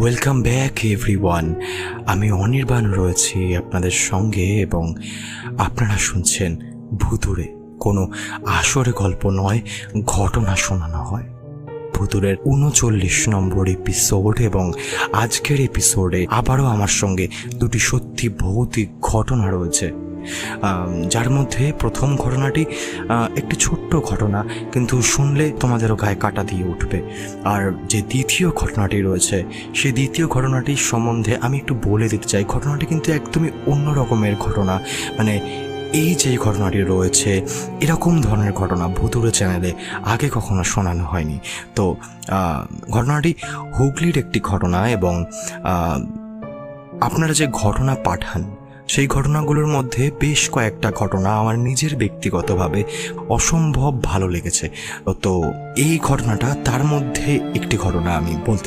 Welcome back everyone. আমি অনির্বাণ রয়েছি আপনাদের সঙ্গে এবং আপনারা শুনছেন ভুতুড়ে। কোনো আসরে গল্প নয়, ঘটনা শোনানো হয়। ভুতুড়ের 39 নম্বর এপিসোড এবং আজকের এপিসোডে আবারও আমার সঙ্গে দুটি সত্যি ভৌতিক ঘটনা রয়েছে, যার মধ্যে প্রথম ঘটনাটি একটি ছোট্ট ঘটনা, কিন্তু শুনলে তোমাদেরও গায়ে কাটা দিয়ে উঠবে। আর যে দ্বিতীয় ঘটনাটি রয়েছে, সেই দ্বিতীয় ঘটনাটির সম্বন্ধে আমি একটু বলে দিতে চাই। ঘটনাটি কিন্তু একদমই অন্য রকমের ঘটনা। মানে এই যে ঘটনাটি রয়েছে, এরকম ধরনের ঘটনা ভুতুড়ে চ্যানেলে আগে কখনো শোনানো হয়নি। তো ঘটনাটি হুগলির একটি ঘটনা এবং আপনারা যে ঘটনা পাঠান, সেই ঘটনাগুলোর মধ্যে বেশ কয়েকটা ঘটনা আমার নিজের ব্যক্তিগতভাবে অসম্ভব ভালো লেগেছে। তো এই ঘটনাটা তার মধ্যে একটি ঘটনা আমি বলতে